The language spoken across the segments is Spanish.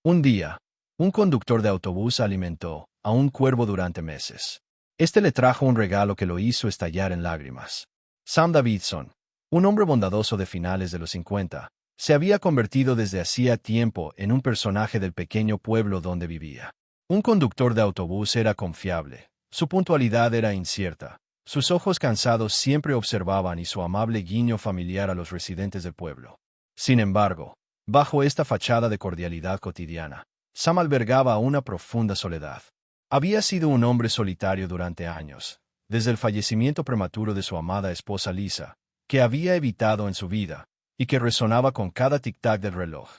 Un día, un conductor de autobús alimentó a un cuervo durante meses. Este le trajo un regalo que lo hizo estallar en lágrimas. Sam Davidson, un hombre bondadoso de finales de los 50, se había convertido desde hacía tiempo en un personaje del pequeño pueblo donde vivía. Un conductor de autobús era confiable, su puntualidad era incierta, sus ojos cansados siempre observaban y su amable guiño familiar a los residentes del pueblo. Sin embargo, bajo esta fachada de cordialidad cotidiana, Sam albergaba una profunda soledad. Había sido un hombre solitario durante años, desde el fallecimiento prematuro de su amada esposa Lisa, que había evitado en su vida, y que resonaba con cada tic-tac del reloj.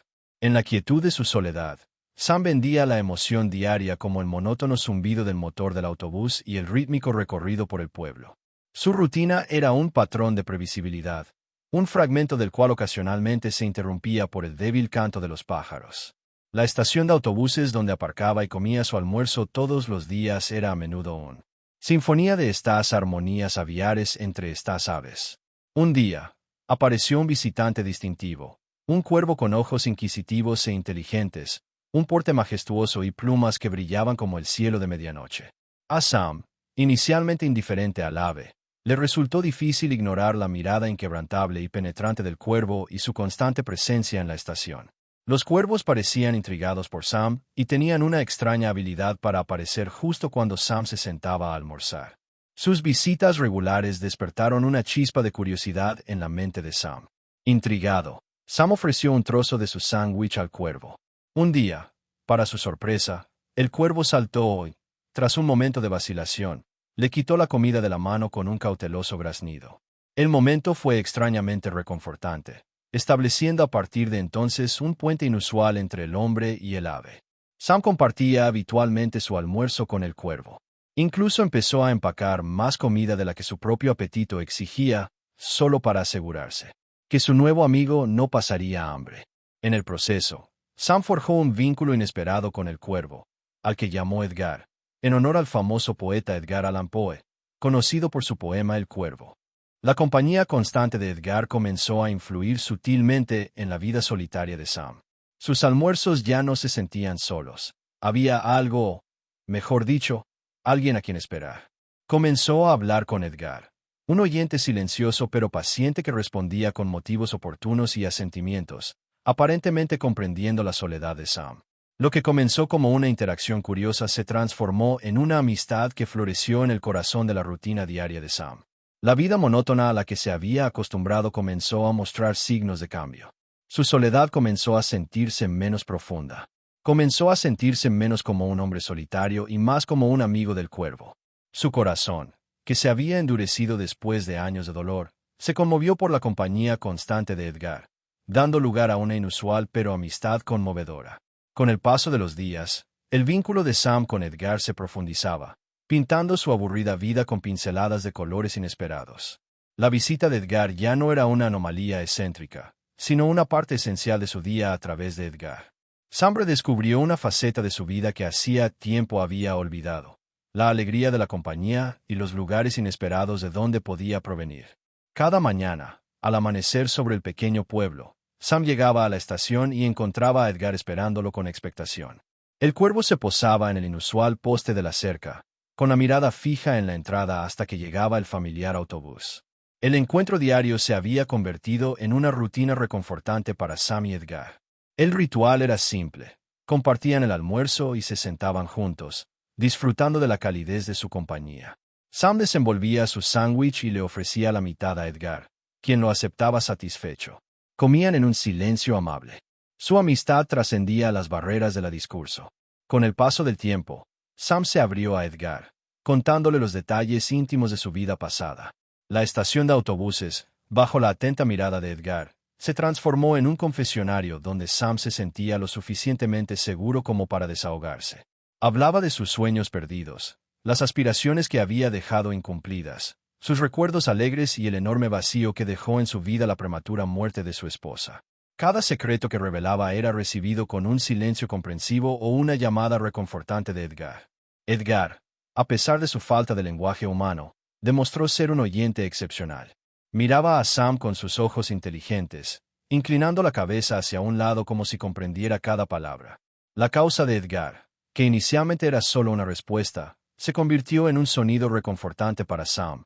En la quietud de su soledad, Sam vendía la emoción diaria como el monótono zumbido del motor del autobús y el rítmico recorrido por el pueblo. Su rutina era un patrón de previsibilidad, un fragmento del cual ocasionalmente se interrumpía por el débil canto de los pájaros. La estación de autobuses donde aparcaba y comía su almuerzo todos los días era a menudo una sinfonía de estas armonías aviares entre estas aves. Un día, apareció un visitante distintivo, un cuervo con ojos inquisitivos e inteligentes, un porte majestuoso y plumas que brillaban como el cielo de medianoche. A Sam, inicialmente indiferente al ave, le resultó difícil ignorar la mirada inquebrantable y penetrante del cuervo y su constante presencia en la estación. Los cuervos parecían intrigados por Sam y tenían una extraña habilidad para aparecer justo cuando Sam se sentaba a almorzar. Sus visitas regulares despertaron una chispa de curiosidad en la mente de Sam. Intrigado, Sam ofreció un trozo de su sándwich al cuervo. Un día, para su sorpresa, el cuervo saltó y, tras un momento de vacilación, le quitó la comida de la mano con un cauteloso graznido. El momento fue extrañamente reconfortante, estableciendo a partir de entonces un puente inusual entre el hombre y el ave. Sam compartía habitualmente su almuerzo con el cuervo. Incluso empezó a empacar más comida de la que su propio apetito exigía, solo para asegurarse que su nuevo amigo no pasaría hambre. En el proceso, Sam forjó un vínculo inesperado con el cuervo, al que llamó Edgar, en honor al famoso poeta Edgar Allan Poe, conocido por su poema El Cuervo. La compañía constante de Edgar comenzó a influir sutilmente en la vida solitaria de Sam. Sus almuerzos ya no se sentían solos. Había algo, mejor dicho, alguien a quien esperar. Comenzó a hablar con Edgar, un oyente silencioso pero paciente que respondía con motivos oportunos y asentimientos, aparentemente comprendiendo la soledad de Sam. Lo que comenzó como una interacción curiosa se transformó en una amistad que floreció en el corazón de la rutina diaria de Sam. La vida monótona a la que se había acostumbrado comenzó a mostrar signos de cambio. Su soledad comenzó a sentirse menos profunda. Comenzó a sentirse menos como un hombre solitario y más como un amigo del cuervo. Su corazón, que se había endurecido después de años de dolor, se conmovió por la compañía constante de Edgar, dando lugar a una inusual pero amistad conmovedora. Con el paso de los días, el vínculo de Sam con Edgar se profundizaba, pintando su aburrida vida con pinceladas de colores inesperados. La visita de Edgar ya no era una anomalía excéntrica, sino una parte esencial de su día a través de Edgar. Sam redescubrió una faceta de su vida que hacía tiempo había olvidado, la alegría de la compañía y los lugares inesperados de donde podía provenir. Cada mañana, al amanecer sobre el pequeño pueblo, Sam llegaba a la estación y encontraba a Edgar esperándolo con expectación. El cuervo se posaba en el inusual poste de la cerca, con la mirada fija en la entrada hasta que llegaba el familiar autobús. El encuentro diario se había convertido en una rutina reconfortante para Sam y Edgar. El ritual era simple. Compartían el almuerzo y se sentaban juntos, disfrutando de la calidez de su compañía. Sam desenvolvía su sándwich y le ofrecía la mitad a Edgar, quien lo aceptaba satisfecho. Comían en un silencio amable. Su amistad trascendía las barreras del discurso. Con el paso del tiempo, Sam se abrió a Edgar, contándole los detalles íntimos de su vida pasada. La estación de autobuses, bajo la atenta mirada de Edgar, se transformó en un confesionario donde Sam se sentía lo suficientemente seguro como para desahogarse. Hablaba de sus sueños perdidos, las aspiraciones que había dejado incumplidas, sus recuerdos alegres y el enorme vacío que dejó en su vida la prematura muerte de su esposa. Cada secreto que revelaba era recibido con un silencio comprensivo o una llamada reconfortante de Edgar. Edgar, a pesar de su falta de lenguaje humano, demostró ser un oyente excepcional. Miraba a Sam con sus ojos inteligentes, inclinando la cabeza hacia un lado como si comprendiera cada palabra. La causa de Edgar, que inicialmente era solo una respuesta, se convirtió en un sonido reconfortante para Sam,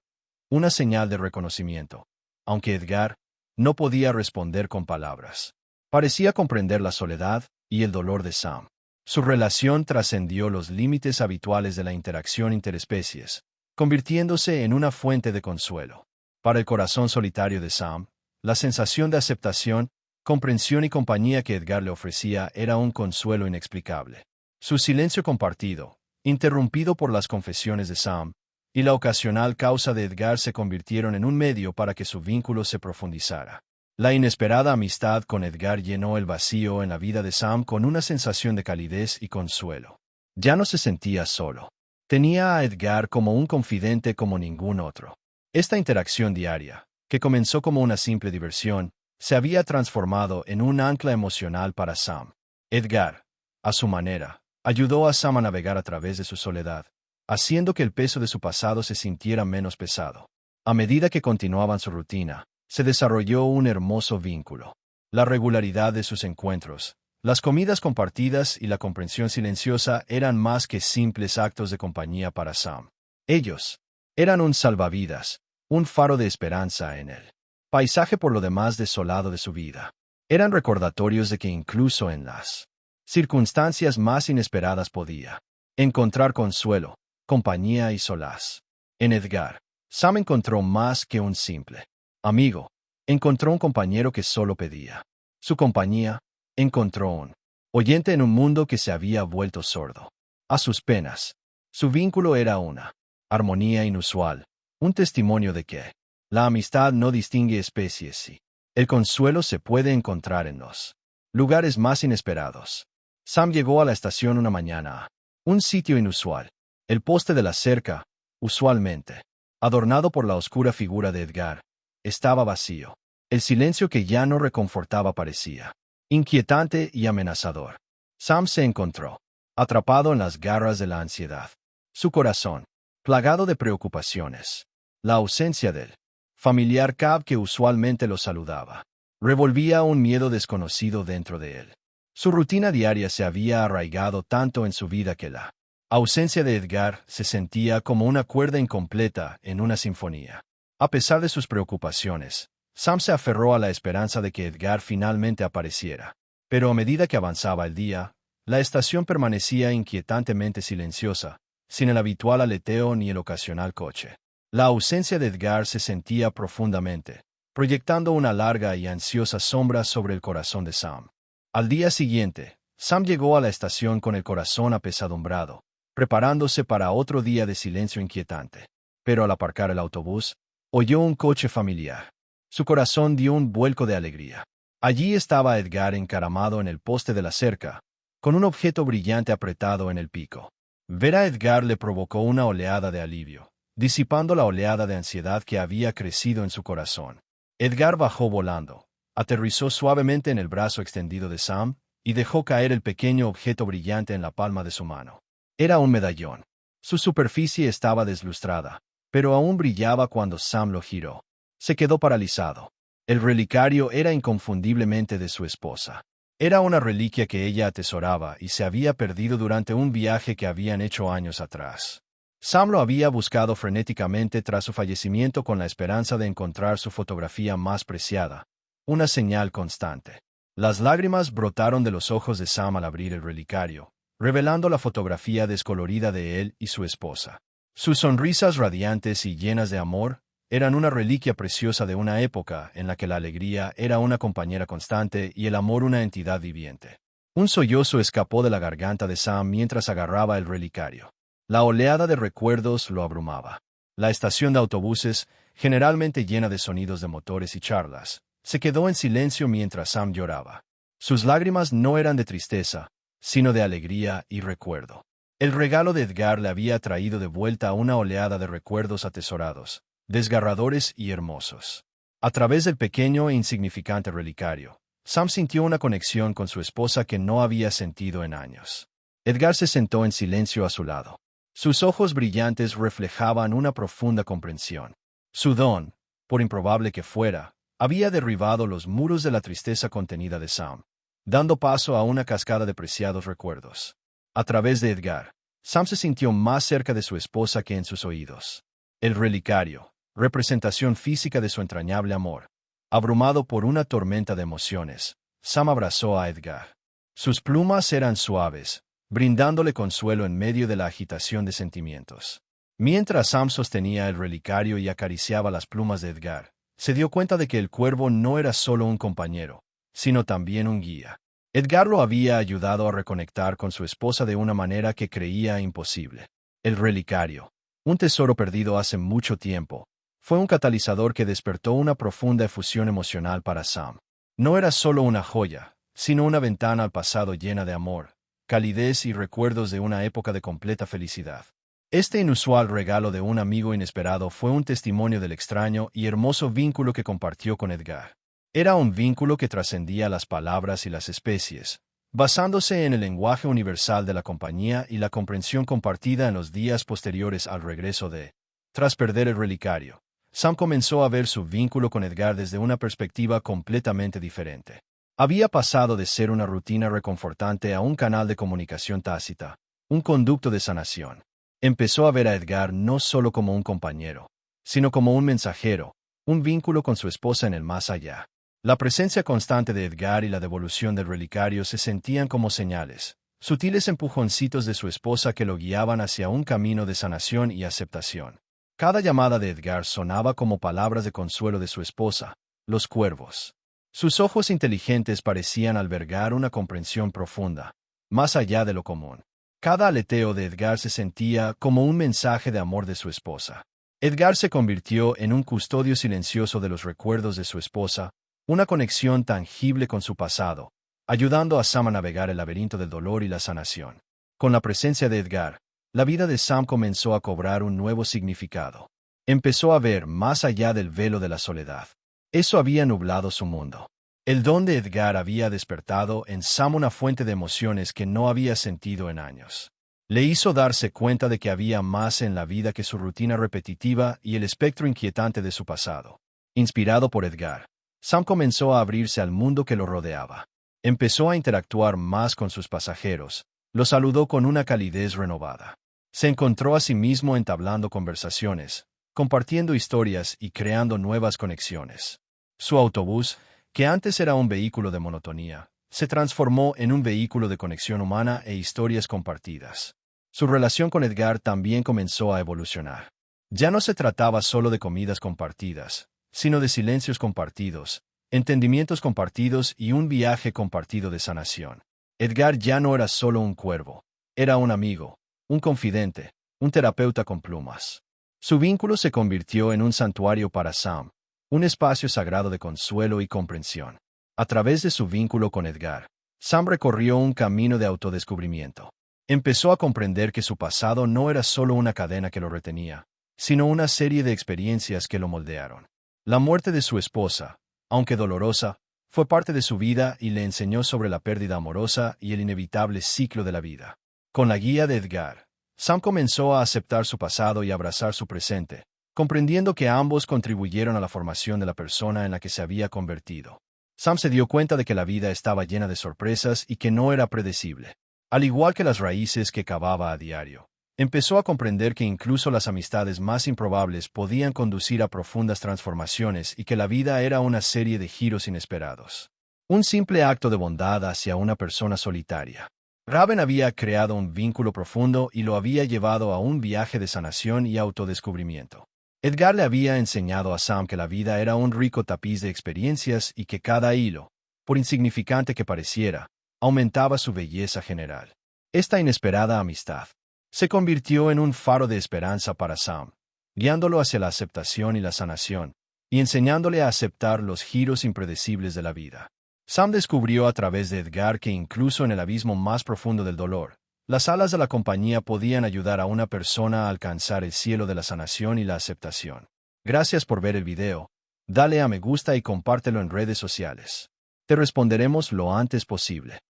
una señal de reconocimiento, aunque Edgar no podía responder con palabras. Parecía comprender la soledad y el dolor de Sam. Su relación trascendió los límites habituales de la interacción interespecies, convirtiéndose en una fuente de consuelo. Para el corazón solitario de Sam, la sensación de aceptación, comprensión y compañía que Edgar le ofrecía era un consuelo inexplicable. Su silencio compartido, interrumpido por las confesiones de Sam, y la ocasional causa de Edgar se convirtieron en un medio para que su vínculo se profundizara. La inesperada amistad con Edgar llenó el vacío en la vida de Sam con una sensación de calidez y consuelo. Ya no se sentía solo. Tenía a Edgar como un confidente como ningún otro. Esta interacción diaria, que comenzó como una simple diversión, se había transformado en un ancla emocional para Sam. Edgar, a su manera, ayudó a Sam a navegar a través de su soledad, haciendo que el peso de su pasado se sintiera menos pesado. A medida que continuaban su rutina, se desarrolló un hermoso vínculo. La regularidad de sus encuentros, las comidas compartidas y la comprensión silenciosa eran más que simples actos de compañía para Sam. Ellos eran un salvavidas, un faro de esperanza en el paisaje por lo demás desolado de su vida. Eran recordatorios de que incluso en las circunstancias más inesperadas podía encontrar consuelo, compañía y solaz. En Edgar, Sam encontró más que un simple amigo. Encontró un compañero que solo pedía su compañía. Encontró un oyente en un mundo que se había vuelto sordo a sus penas. Su vínculo era una armonía inusual, un testimonio de que la amistad no distingue especies y el consuelo se puede encontrar en los lugares más inesperados. Sam llegó a la estación una mañana a un sitio inusual. El poste de la cerca, usualmente adornado por la oscura figura de Edgar, estaba vacío. El silencio que ya no reconfortaba parecía inquietante y amenazador. Sam se encontró atrapado en las garras de la ansiedad. Su corazón, plagado de preocupaciones. La ausencia del familiar Cab que usualmente lo saludaba, revolvía un miedo desconocido dentro de él. Su rutina diaria se había arraigado tanto en su vida que la ausencia de Edgar se sentía como una cuerda incompleta en una sinfonía. A pesar de sus preocupaciones, Sam se aferró a la esperanza de que Edgar finalmente apareciera. Pero a medida que avanzaba el día, la estación permanecía inquietantemente silenciosa, sin el habitual aleteo ni el ocasional coche. La ausencia de Edgar se sentía profundamente, proyectando una larga y ansiosa sombra sobre el corazón de Sam. Al día siguiente, Sam llegó a la estación con el corazón apesadumbrado, preparándose para otro día de silencio inquietante. Pero al aparcar el autobús, oyó un coche familiar. Su corazón dio un vuelco de alegría. Allí estaba Edgar encaramado en el poste de la cerca, con un objeto brillante apretado en el pico. Ver a Edgar le provocó una oleada de alivio, disipando la oleada de ansiedad que había crecido en su corazón. Edgar bajó volando, aterrizó suavemente en el brazo extendido de Sam y dejó caer el pequeño objeto brillante en la palma de su mano. Era un medallón. Su superficie estaba deslustrada, pero aún brillaba cuando Sam lo giró. Se quedó paralizado. El relicario era inconfundiblemente de su esposa. Era una reliquia que ella atesoraba y se había perdido durante un viaje que habían hecho años atrás. Sam lo había buscado frenéticamente tras su fallecimiento con la esperanza de encontrar su fotografía más preciada, una señal constante. Las lágrimas brotaron de los ojos de Sam al abrir el relicario, revelando la fotografía descolorida de él y su esposa. Sus sonrisas radiantes y llenas de amor eran una reliquia preciosa de una época en la que la alegría era una compañera constante y el amor una entidad viviente. Un sollozo escapó de la garganta de Sam mientras agarraba el relicario. La oleada de recuerdos lo abrumaba. La estación de autobuses, generalmente llena de sonidos de motores y charlas, se quedó en silencio mientras Sam lloraba. Sus lágrimas no eran de tristeza, sino de alegría y recuerdo. El regalo de Edgar le había traído de vuelta una oleada de recuerdos atesorados, desgarradores y hermosos. A través del pequeño e insignificante relicario, Sam sintió una conexión con su esposa que no había sentido en años. Edgar se sentó en silencio a su lado. Sus ojos brillantes reflejaban una profunda comprensión. Su don, por improbable que fuera, había derribado los muros de la tristeza contenida de Sam. dando paso a una cascada de preciados recuerdos. A través de Edgar, Sam se sintió más cerca de su esposa que en sus oídos. El relicario, representación física de su entrañable amor. Abrumado por una tormenta de emociones, Sam abrazó a Edgar. Sus plumas eran suaves, brindándole consuelo en medio de la agitación de sentimientos. Mientras Sam sostenía el relicario y acariciaba las plumas de Edgar, se dio cuenta de que el cuervo no era solo un compañero, sino también un guía. Edgar lo había ayudado a reconectar con su esposa de una manera que creía imposible. El relicario, un tesoro perdido hace mucho tiempo, fue un catalizador que despertó una profunda efusión emocional para Sam. No era solo una joya, sino una ventana al pasado llena de amor, calidez y recuerdos de una época de completa felicidad. Este inusual regalo de un amigo inesperado fue un testimonio del extraño y hermoso vínculo que compartió con Edgar. Era un vínculo que trascendía las palabras y las especies, basándose en el lenguaje universal de la compañía y la comprensión compartida en los días posteriores al regreso de. Tras perder el relicario, Sam comenzó a ver su vínculo con Edgar desde una perspectiva completamente diferente. Había pasado de ser una rutina reconfortante a un canal de comunicación tácita, un conducto de sanación. Empezó a ver a Edgar no solo como un compañero, sino como un mensajero, un vínculo con su esposa en el más allá. La presencia constante de Edgar y la devolución del relicario se sentían como señales, sutiles empujoncitos de su esposa que lo guiaban hacia un camino de sanación y aceptación. Cada llamada de Edgar sonaba como palabras de consuelo de su esposa, los cuervos. Sus ojos inteligentes parecían albergar una comprensión profunda, más allá de lo común. Cada aleteo de Edgar se sentía como un mensaje de amor de su esposa. Edgar se convirtió en un custodio silencioso de los recuerdos de su esposa, una conexión tangible con su pasado, ayudando a Sam a navegar el laberinto del dolor y la sanación. Con la presencia de Edgar, la vida de Sam comenzó a cobrar un nuevo significado. Empezó a ver más allá del velo de la soledad. Eso había nublado su mundo. El don de Edgar había despertado en Sam una fuente de emociones que no había sentido en años. Le hizo darse cuenta de que había más en la vida que su rutina repetitiva y el espectro inquietante de su pasado. Inspirado por Edgar, Sam comenzó a abrirse al mundo que lo rodeaba. Empezó a interactuar más con sus pasajeros, los saludó con una calidez renovada. Se encontró a sí mismo entablando conversaciones, compartiendo historias y creando nuevas conexiones. Su autobús, que antes era un vehículo de monotonía, se transformó en un vehículo de conexión humana e historias compartidas. Su relación con Edgar también comenzó a evolucionar. Ya no se trataba solo de comidas compartidas, sino de silencios compartidos, entendimientos compartidos y un viaje compartido de sanación. Edgar ya no era solo un cuervo, era un amigo, un confidente, un terapeuta con plumas. Su vínculo se convirtió en un santuario para Sam, un espacio sagrado de consuelo y comprensión. A través de su vínculo con Edgar, Sam recorrió un camino de autodescubrimiento. Empezó a comprender que su pasado no era solo una cadena que lo retenía, sino una serie de experiencias que lo moldearon. La muerte de su esposa, aunque dolorosa, fue parte de su vida y le enseñó sobre la pérdida amorosa y el inevitable ciclo de la vida. Con la guía de Edgar, Sam comenzó a aceptar su pasado y abrazar su presente, comprendiendo que ambos contribuyeron a la formación de la persona en la que se había convertido. Sam se dio cuenta de que la vida estaba llena de sorpresas y que no era predecible. Al igual que las raíces que cavaba a diario, empezó a comprender que incluso las amistades más improbables podían conducir a profundas transformaciones y que la vida era una serie de giros inesperados. Un simple acto de bondad hacia una persona solitaria. Raven había creado un vínculo profundo y lo había llevado a un viaje de sanación y autodescubrimiento. Edgar le había enseñado a Sam que la vida era un rico tapiz de experiencias y que cada hilo, por insignificante que pareciera, aumentaba su belleza general. Esta inesperada amistad se convirtió en un faro de esperanza para Sam, guiándolo hacia la aceptación y la sanación, y enseñándole a aceptar los giros impredecibles de la vida. Sam descubrió a través de Edgar que incluso en el abismo más profundo del dolor, las alas de la compañía podían ayudar a una persona a alcanzar el cielo de la sanación y la aceptación. Gracias por ver el video. Dale a me gusta y compártelo en redes sociales. Te responderemos lo antes posible.